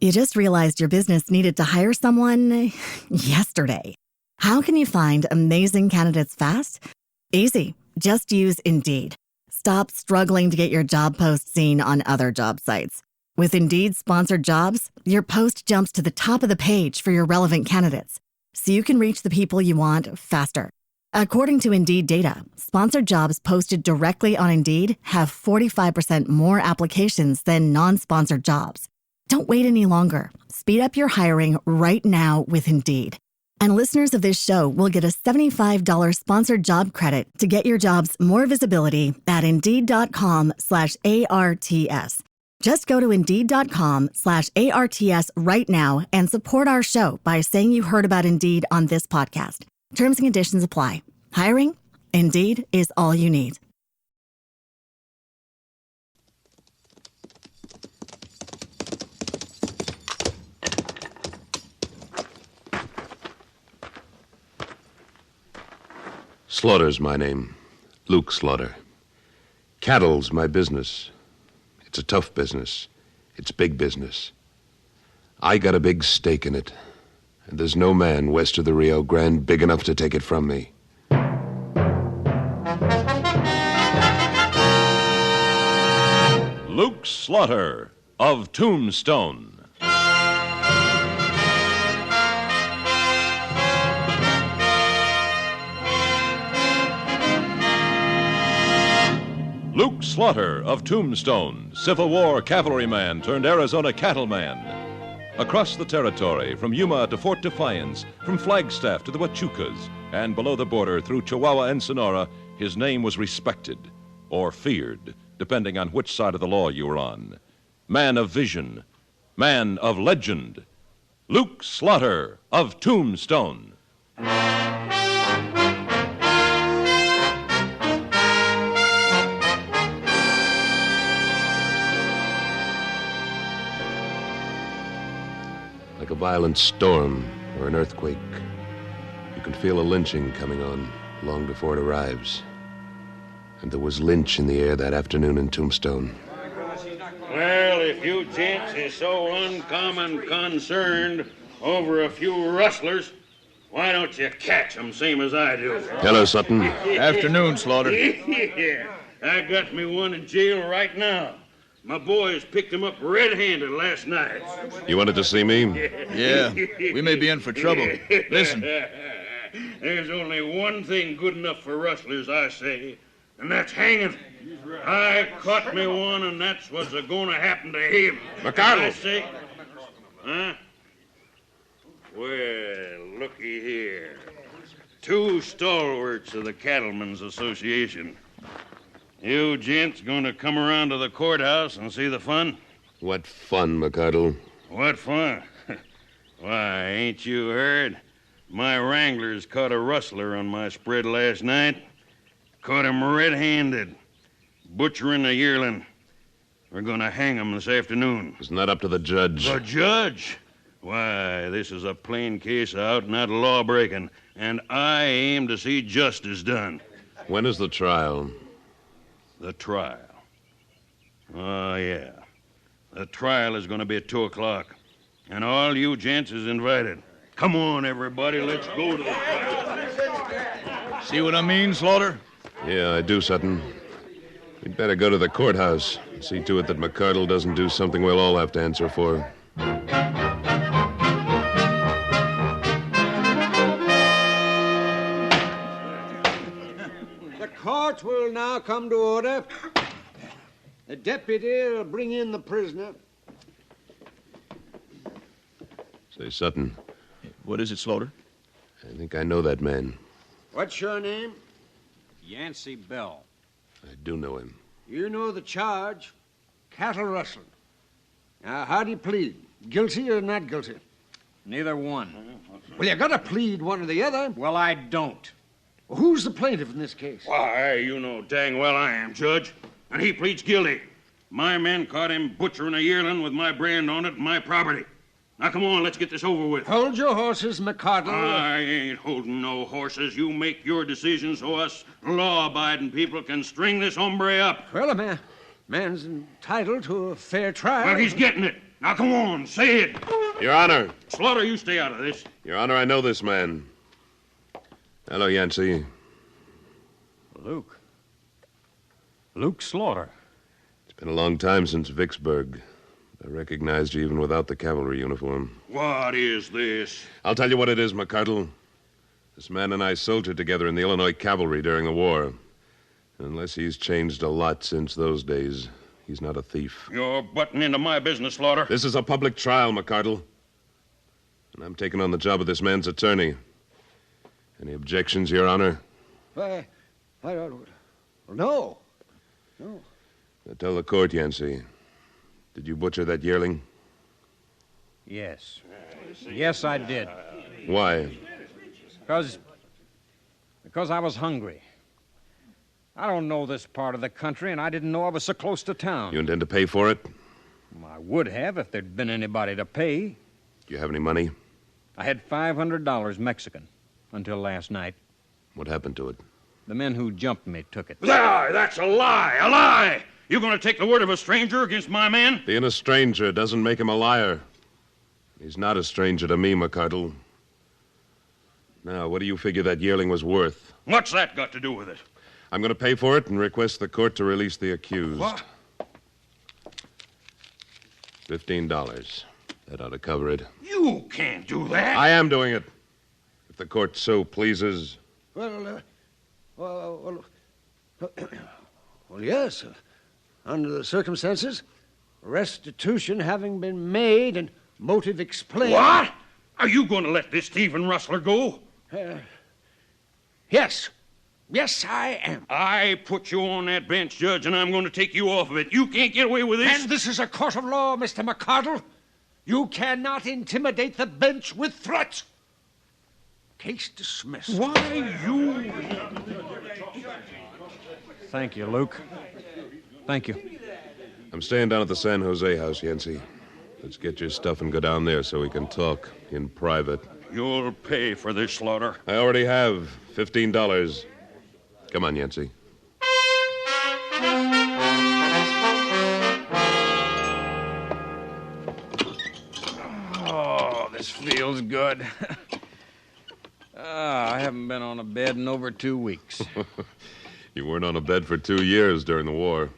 You just realized your business needed to hire someone yesterday. How can you find amazing candidates fast? Easy. Just use Indeed. Stop struggling to get your job post seen on other job sites. With Indeed sponsored jobs, your post jumps to the top of the page for your relevant candidates, so you can reach the people you want faster. According to Indeed data, sponsored jobs posted directly on Indeed have 45% more applications than non-sponsored jobs. Don't wait any longer. Speed up your hiring right now with Indeed. And listeners of this show will get a $75 sponsored job credit to get your jobs more visibility at Indeed.com/ARTS. Just go to Indeed.com/ARTS right now and support our show by saying you heard about Indeed on this podcast. Terms and conditions apply. Hiring? Indeed is all you need. Slaughter's my name. Luke Slaughter. Cattle's my business. It's a tough business. It's big business. I got a big stake in it. And there's no man west of the Rio Grande big enough to take it from me. Luke Slaughter of Tombstone. Luke Slaughter of Tombstone, Civil War cavalryman turned Arizona cattleman. Across the territory, from Yuma to Fort Defiance, from Flagstaff to the Huachucas, and below the border through Chihuahua and Sonora, his name was respected, or feared, depending on which side of the law you were on. Man of vision, man of legend, Luke Slaughter of Tombstone. Like a violent storm or an earthquake, you can feel a lynching coming on long before it arrives. And there was lynch in the air that afternoon in Tombstone. Well, if you gents is so uncommon concerned over a few rustlers, why don't you catch 'em same as I do? Hello, Sutton. Afternoon, Slaughter. Yeah, I got me one in jail right now. My boys picked him up red-handed last night. You wanted to see me? Yeah, we may be in for trouble. Listen. There's only one thing good enough for rustlers, I say, and that's hanging. I caught me one, and that's what's going to happen to him. McCardle. I say. Huh? Well, looky here. Two stalwarts of the Cattlemen's Association. You gents gonna come around to the courthouse and see the fun? What fun, McCardle. What fun? Why, ain't you heard? My wranglers caught a rustler on my spread last night. Caught him red-handed, butchering a yearling. We're gonna hang him this afternoon. Isn't that up to the judge? The judge? Why, this is a plain case of out-and-out law-breaking, and I aim to see justice done. When is the trial? The trial. Oh, yeah. The trial is going to be at 2 o'clock. And all you gents is invited. Come on, everybody. Let's go to the trial. See what I mean, Slaughter? Yeah, I do, Sutton. We'd better go to the courthouse and see to it that McCardle doesn't do something we'll all have to answer for. The court will now come to order. The deputy will bring in the prisoner. Say, Sutton, What is it, Slaughter? I think I know that man. What's your name? Yancey Bell. I do know him. You know the charge. Cattle rustling. Now, how do you plead? Guilty or not guilty? Neither one. Well, you gotta plead one or the other. Well, I don't. Who's the plaintiff in this case? Why, you know dang well I am, Judge. And he pleads guilty. My men caught him butchering a yearling with my brand on it and my property. Now, come on, let's get this over with. Hold your horses, McCardle. I ain't holding no horses. You make your decision so us law-abiding people can string this hombre up. Well, man's entitled to a fair trial. Well, he's getting it. Now, come on, say it. Your Honor. Slaughter, you stay out of this. Your Honor, I know this man. Hello, Yancey. Luke. Luke Slaughter. It's been a long time since Vicksburg. I recognized you even without the cavalry uniform. What is this? I'll tell you what it is, McCardle. This man and I soldiered together in the Illinois cavalry during the war. Unless he's changed a lot since those days, he's not a thief. You're butting into my business, Slaughter. This is a public trial, McCardle. And I'm taking on the job of this man's attorney. Any objections, Your Honor? I don't... No. Now tell the court, Yancey. Did you butcher that yearling? Yes. Yes, I did. Why? Because I was hungry. I don't know this part of the country, and I didn't know I was so close to town. You intend to pay for it? I would have if there'd been anybody to pay. Do you have any money? I had $500 Mexican until last night. What happened to it? The men who jumped me took it. That's a lie, a lie! You going to take the word of a stranger against my man? Being a stranger doesn't make him a liar. He's not a stranger to me, McCardle. Now, what do you figure that yearling was worth? What's that got to do with it? I'm going to pay for it and request the court to release the accused. What? $15. That ought to cover it. You can't do that. I am doing it. If the court so pleases. Well, yes. Under the circumstances, restitution having been made and motive explained... What? Are you going to let this thief and rustler go? Yes. Yes, I am. I put you on that bench, Judge, and I'm going to take you off of it. You can't get away with this. And this is a court of law, Mr. McCardle. You cannot intimidate the bench with threats. Case dismissed. Why, you... Thank you, Luke. Thank you. I'm staying down at the San Jose house, Yancey. Let's get your stuff and go down there so we can talk in private. You'll pay for this, Slaughter. I already have $15. Come on, Yancey. Oh, this feels good. I haven't been on a bed in over 2 weeks. You weren't on a bed for 2 years during the war.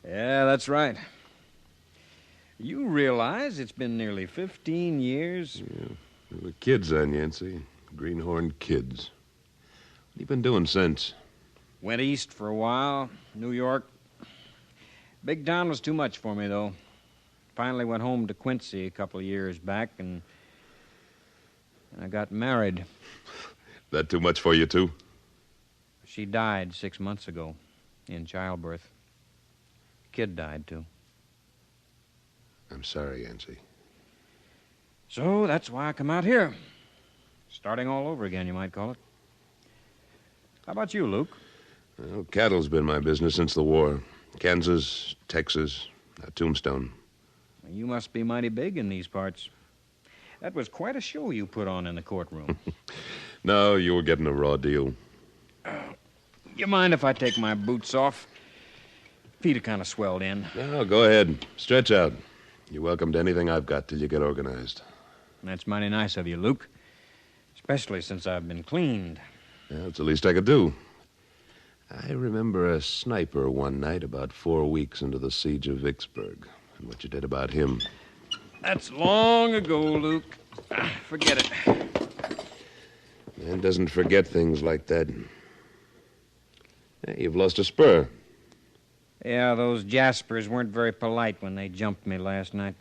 Yeah, that's right. You realize it's been nearly 15 years? Yeah. We were kids then, Yancey. Greenhorn kids. What have you been doing since? Went east for a while, New York. Big town was too much for me, though. Finally went home to Quincy a couple of years back, and I got married. That too much for you, too? She died 6 months ago in childbirth. Kid died, too. I'm sorry, Yancey. So that's why I come out here. Starting all over again, you might call it. How about you, Luke? Well, cattle's been my business since the war. Kansas, Texas, Tombstone. You must be mighty big in these parts. That was quite a show you put on in the courtroom. No, you were getting a raw deal. You mind if I take my boots off? Feet are kind of swelled in. No, go ahead. Stretch out. You're welcome to anything I've got till you get organized. That's mighty nice of you, Luke. Especially since I've been cleaned. Yeah, that's the least I could do. I remember a sniper one night about 4 weeks into the siege of Vicksburg, and what you did about him. That's long ago, Luke. Forget it. Man doesn't forget things like that. Hey, you've lost a spur. Yeah, those Jaspers weren't very polite when they jumped me last night.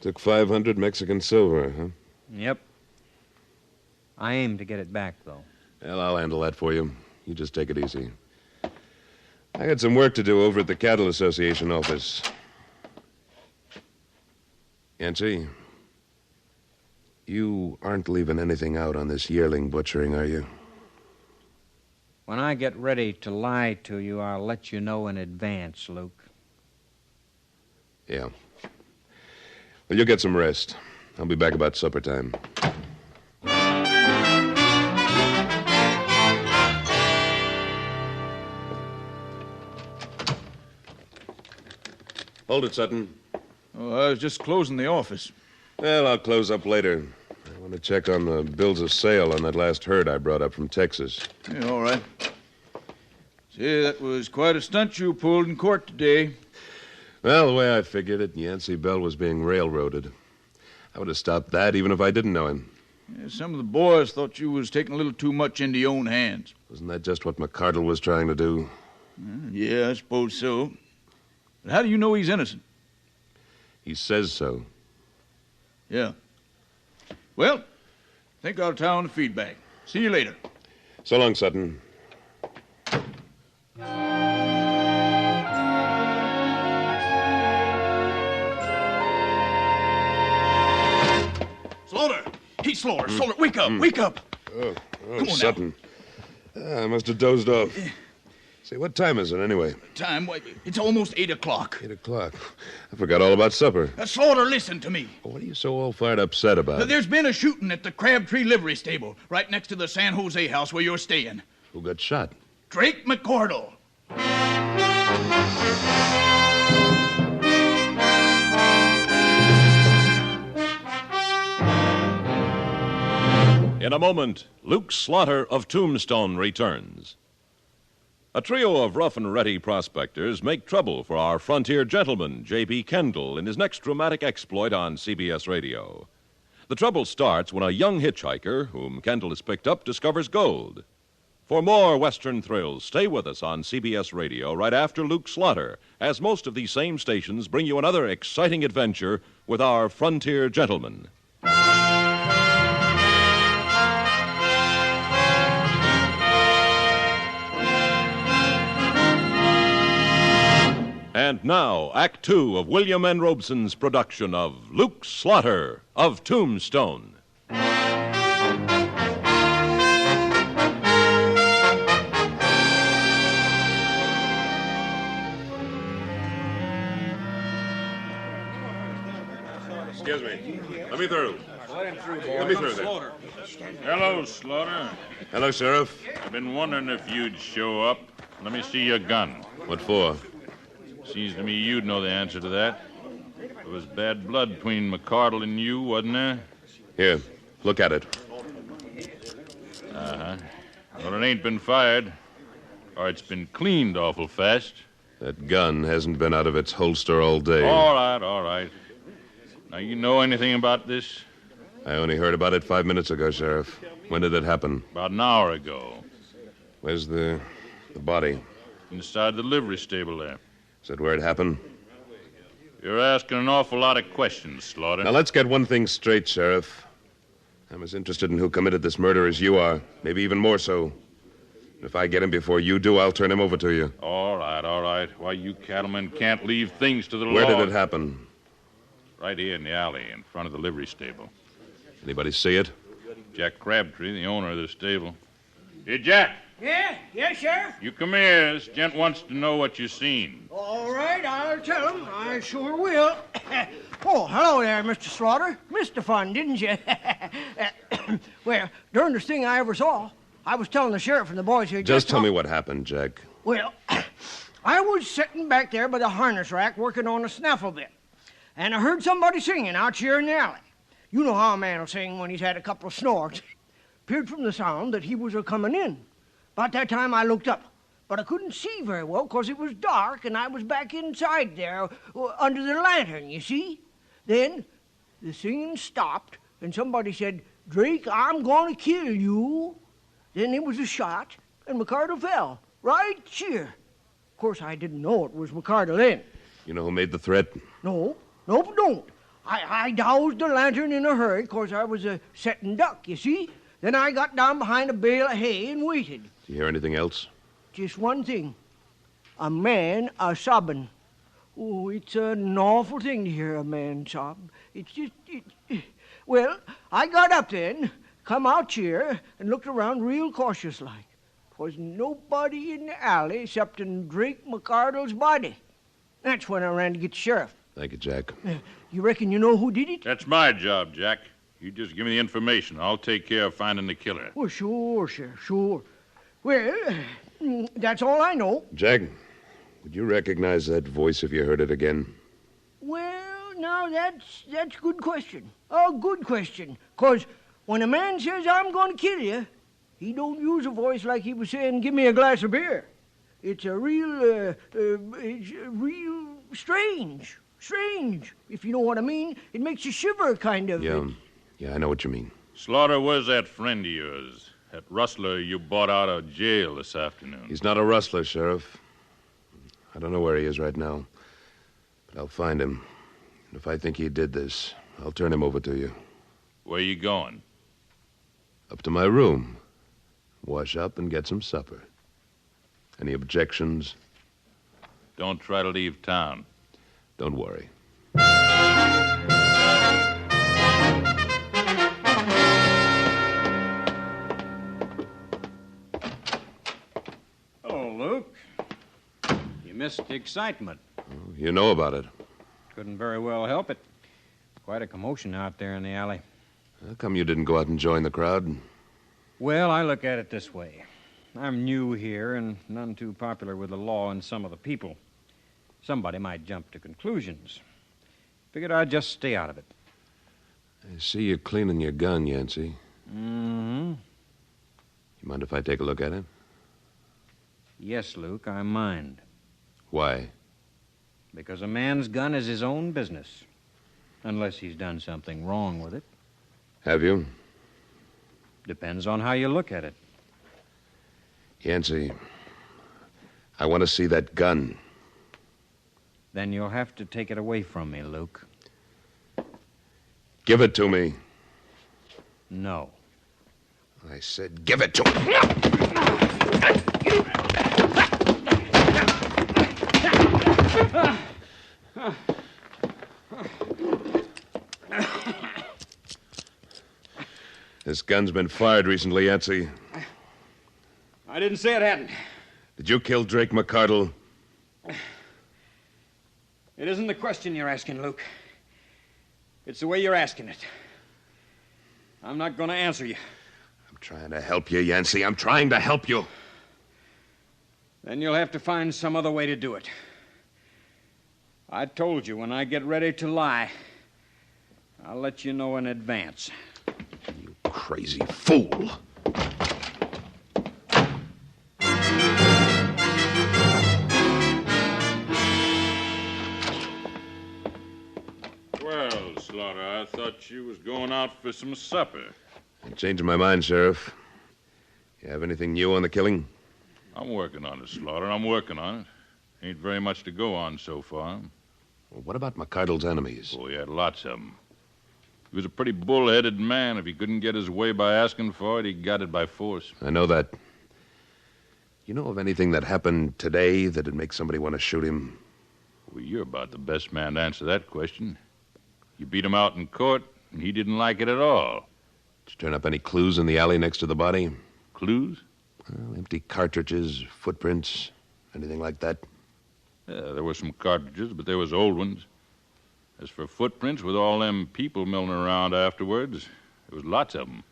Took 500 Mexican silver, huh? Yep. I aim to get it back, though. Well, I'll handle that for you. You just take it easy. I got some work to do over at the Cattle Association office. Yancey, you aren't leaving anything out on this yearling butchering, are you? When I get ready to lie to you, I'll let you know in advance, Luke. Yeah. Well, you'll get some rest. I'll be back about supper time. Hold it, Sutton. Oh, I was just closing the office. Well, I'll close up later. I want to check on the bills of sale on that last herd I brought up from Texas. Yeah, all right. Say, that was quite a stunt you pulled in court today. Well, the way I figured it, Yancey Bell was being railroaded. I would have stopped that even if I didn't know him. Yeah, some of the boys thought you was taking a little too much into your own hands. Wasn't that just what McCardle was trying to do? Yeah, I suppose so. But how do you know he's innocent? He says so. Yeah. Well, I think I'll town the feedback. See you later. So long, Sutton. Slaughter! Hey, Slaughter, Slaughter, wake up, wake up! Oh, Come on Sutton. I must have dozed off. Say, what time is it anyway? Time? Why, it's almost 8 o'clock. 8 o'clock. I forgot all about supper. Slaughter, listen to me. What are you so all fired upset about? There's been a shooting at the Crabtree livery stable, right next to the San Jose house where you're staying. Who got shot? Drake McCardle. In a moment, Luke Slaughter of Tombstone returns. A trio of rough and ready prospectors make trouble for our frontier gentleman, J.B. Kendall, in his next dramatic exploit on CBS Radio. The trouble starts when a young hitchhiker, whom Kendall has picked up, discovers gold. For more Western thrills, stay with us on CBS Radio right after Luke Slaughter, as most of these same stations bring you another exciting adventure with our frontier gentleman. And now, Act Two of William N. Robeson's production of Luke Slaughter of Tombstone. Excuse me. Let me through. Let me through there. Hello, Slaughter. Hello, Sheriff. I've been wondering if you'd show up. Let me see your gun. What for? Seems to me you'd know the answer to that. There was bad blood between McCardle and you, wasn't there? Here, look at it. Uh-huh. Well, it ain't been fired. Or it's been cleaned awful fast. That gun hasn't been out of its holster all day. All right, all right. Now, you know anything about this? I only heard about it 5 minutes ago, Sheriff. When did it happen? About an hour ago. Where's the body? Inside the livery stable there. Is that where it happened? You're asking an awful lot of questions, Slaughter. Now, let's get one thing straight, Sheriff. I'm as interested in who committed this murder as you are, maybe even more so. If I get him before you do, I'll turn him over to you. All right, all right. Why, you cattlemen can't leave things to the law. Where did it happen? Right here in the alley in front of the livery stable. Anybody see it? Jack Crabtree, the owner of the stable. Hey, Jack. Yeah, Sheriff? You come here. This gent wants to know what you seen. All right, I'll tell him. I sure will. Oh, hello there, Mr. Slaughter. Missed the fun, didn't you? Well, darndest thing I ever saw. I was telling the sheriff and the boys here. Just tell me what happened, Jack. Well, I was sitting back there by the harness rack working on a snaffle bit, and I heard somebody singing out here in the alley. You know how a man will sing when he's had a couple of snorts. Appeared from the sound that he was a-coming in. About that time I looked up, but I couldn't see very well because it was dark and I was back inside there under the lantern, you see. Then the singing stopped and somebody said, "Drake, I'm going to kill you." Then there was a shot and McCardle fell right here. Of course, I didn't know it was McCardle then. You know who made the threat? No, don't. I doused the lantern in a hurry because I was a setting duck, you see. Then I got down behind a bale of hay and waited. Did you hear anything else? Just one thing. A man a-sobbing. Oh, it's an awful thing to hear a man sob. It's just... Well, I got up then, come out here, and looked around real cautious-like. 'Twas nobody in the alley excepting Drake McCardle's body. That's when I ran to get the sheriff. Thank you, Jack. You reckon you know who did it? That's my job, Jack. You just give me the information. I'll take care of finding the killer. Well, sure, Sheriff, sure. Well, that's all I know. Jack, would you recognize that voice if you heard it again? Well, now Now, that's a good question. A good question. 'Cause when a man says, I'm going to kill you, he don't use a voice like he was saying, give me a glass of beer. It's a real strange, if you know what I mean. It makes you shiver, kind of. Yeah, I know what you mean. Slaughter, where's that friend of yours? That rustler you bought out of jail this afternoon? He's not a rustler, Sheriff. I don't know where he is right now, but I'll find him. And if I think he did this, I'll turn him over to you. Where you going? Up to my room. Wash up and get some supper. Any objections? Don't try to leave town. Don't worry. Hello, Luke. You missed the excitement. Oh, you know about it. Couldn't very well help it. Quite a commotion out there in the alley. How come you didn't go out and join the crowd? Well, I look at it this way. I'm new here and none too popular with the law and some of the people. Somebody might jump to conclusions. Figured I'd just stay out of it. I see you cleaning your gun, Yancey. Mm-hmm. You mind if I take a look at it? Yes, Luke, I mind. Why? Because a man's gun is his own business. Unless he's done something wrong with it. Have you? Depends on how you look at it. Yancey, I want to see that gun. Then you'll have to take it away from me, Luke. Give it to me. No. I said give it to me. This gun's been fired recently, Yancey. I didn't say it hadn't. Did you kill Drake McCardle? It isn't the question you're asking, Luke. It's the way you're asking it. I'm not going to answer you. I'm trying to help you, Yancey. I'm trying to help you. Then you'll have to find some other way to do it. I told you when I get ready to lie, I'll let you know in advance. You crazy fool. Well, Slaughter, I thought you was going out for some supper. I'm changing my mind, Sheriff. You have anything new on the killing? I'm working on it, Slaughter. I'm working on it. Ain't very much to go on so far. Well, what about McCardle's enemies? Oh, he had lots of them. He was a pretty bull-headed man. If he couldn't get his way by asking for it, he got it by force. I know that. You know of anything that happened today that'd make somebody want to shoot him? Well, you're about the best man to answer that question. You beat him out in court, and he didn't like it at all. Did you turn up any clues in the alley next to the body? Clues? Well, empty cartridges, footprints, anything like that? Yeah, there were some cartridges, but they was old ones. As for footprints, with all them people milling around afterwards, there was lots of them.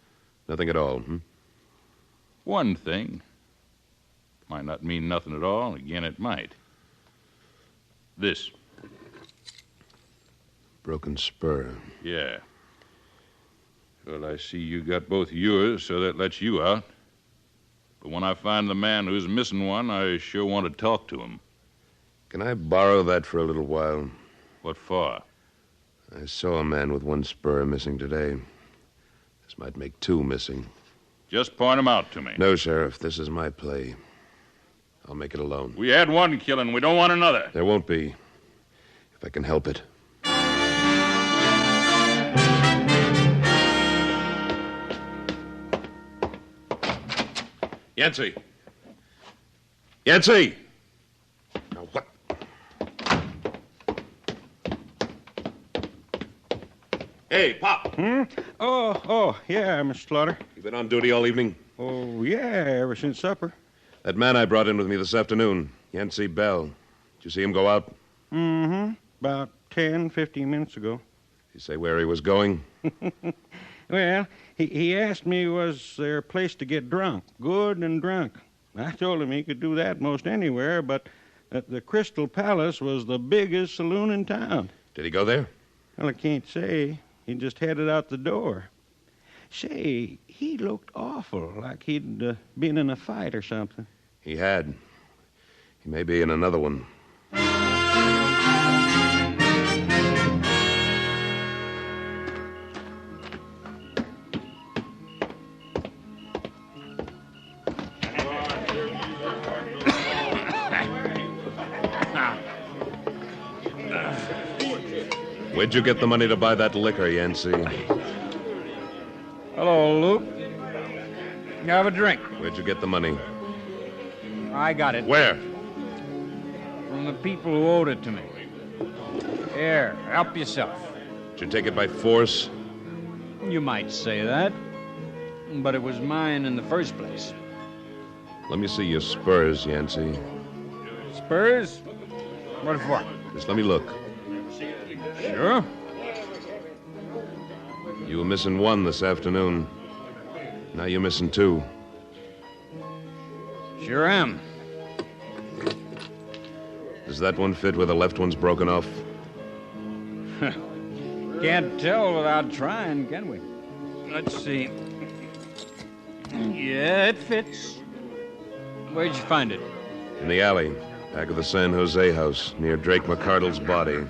Nothing at all, One thing. Might not mean nothing at all. Again, it might. This. Broken spur. Yeah. Well, I see you got both yours, so that lets you out. But when I find the man who's missing one, I sure want to talk to him. Can I borrow that for a little while? What for? I saw a man with one spur missing today. This might make two missing. Just point him out to me. No, Sheriff, this is my play. I'll make it alone. We had one killing. We don't want another. There won't be, if I can help it. Yancey! Yancey! Now, what? Hey, Pop! Oh, yeah, Mr. Slaughter. You been on duty all evening? Oh, yeah, ever since supper. That man I brought in with me this afternoon, Yancey Bell. Did you see him go out? Mm-hmm. About 10, 15 minutes ago. Did he say where he was going? Well, he asked me was there a place to get drunk, good and drunk. I told him he could do that most anywhere, but that the Crystal Palace was the biggest saloon in town. Did he go there? Well, I can't say. He just headed out the door. Say, he looked awful, like he'd been in a fight or something. He had. He may be in another one. Where'd you get the money to buy that liquor, Yancey? Hello, Luke. Have a drink. Where'd you get the money? I got it. Where? From the people who owed it to me. Here, help yourself. Did you take it by force? You might say that, but it was mine in the first place. Let me see your spurs, Yancey. Spurs? What for? Just let me look. Sure. You were missing one this afternoon. Now you're missing two. Sure am. Does that one fit where the left one's broken off? Can't tell without trying, can we? Let's see. Yeah, it fits. Where'd you find it? In the alley, back of the San Jose house, near Drake McCardle's body.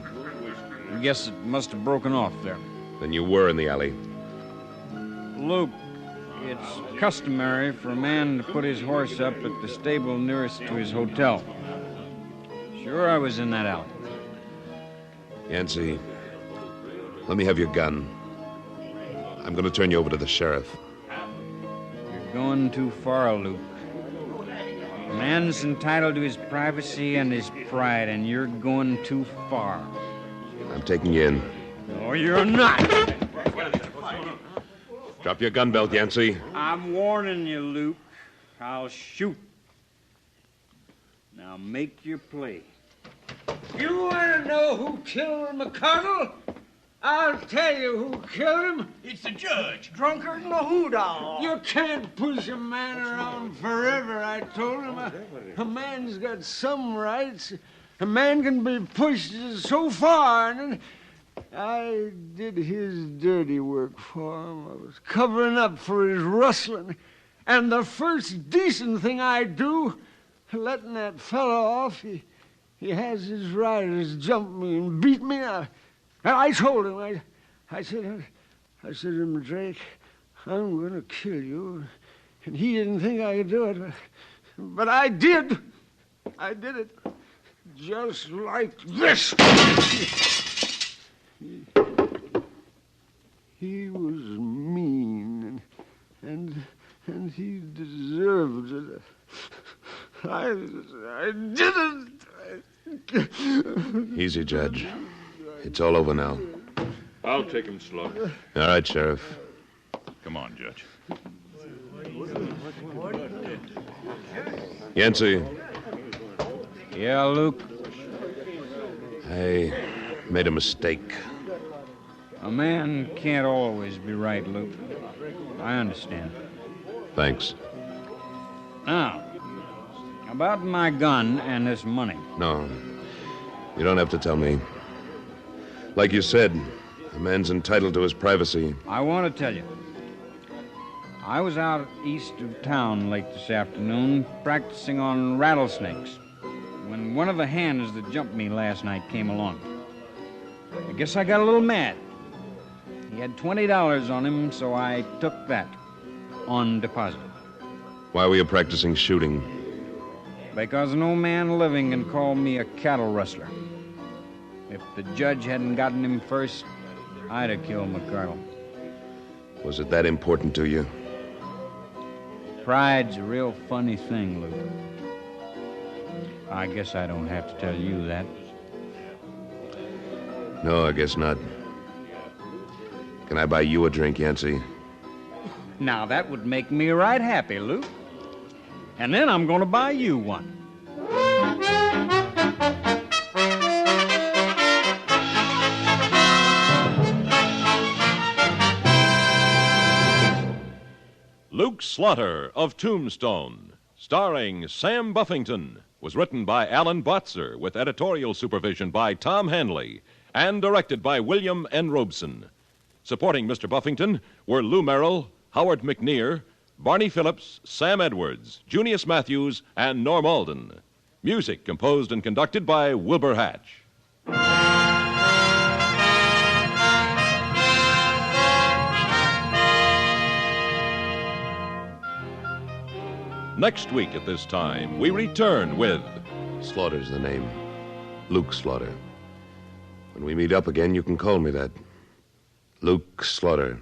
I guess it must have broken off there. Then you were in the alley. Luke, it's customary for a man to put his horse up at the stable nearest to his hotel. Sure, I was in that alley. Yancey, let me have your gun. I'm going to turn you over to the sheriff. You're going too far, Luke. A man's entitled to his privacy and his pride, and you're going too far. I'm taking you in. No, you're not. Drop your gun belt, Yancey. I'm warning you, Luke. I'll shoot. Now make your play. You want to know who killed McCardle? I'll tell you who killed him. It's the judge. Drunkard and a hoodoo. You can't push a man around forever, I told him. A man's got some rights. A man can be pushed so far, and then I did his dirty work for him. I was covering up for his rustling. And the first decent thing I do, letting that fellow off, he has his riders jump me and beat me. I told him, I said to him, Drake, I'm going to kill you. And he didn't think I could do it, but I did. I did it. Just like this. He was mean, and he deserved it. I did it. Easy, Judge. It's all over now. I'll take him slow. All right, Sheriff. Come on, Judge. Yancey, Yeah, Luke? I made a mistake. A man can't always be right, Luke. I understand. Thanks. Now, about my gun and this money. No, you don't have to tell me. Like you said, a man's entitled to his privacy. I want to tell you. I was out east of town late this afternoon practicing on rattlesnakes when one of the hands that jumped me last night came along. I guess I got a little mad. He had $20 on him, so I took that on deposit. Why were you practicing shooting? Because no man living can call me a cattle rustler. If the judge hadn't gotten him first, I'd have killed McCardle. Was it that important to you? Pride's a real funny thing, Luke. I guess I don't have to tell you that. No, I guess not. Can I buy you a drink, Yancey? Now, that would make me right happy, Luke. And then I'm going to buy you one. Luke Slaughter of Tombstone, starring Sam Buffington, was written by Alan Botzer with editorial supervision by Tom Hanley and directed by William N. Robeson. Supporting Mr. Buffington were Lou Merrill, Howard McNear, Barney Phillips, Sam Edwards, Junius Matthews, and Norm Alden. Music composed and conducted by Wilbur Hatch. Next week at this time, we return with... Slaughter's the name. Luke Slaughter. When we meet up again, you can call me that. Luke Slaughter.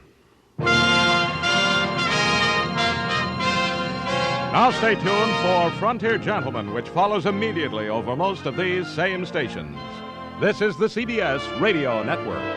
Now stay tuned for Frontier Gentlemen, which follows immediately over most of these same stations. This is the CBS Radio Network.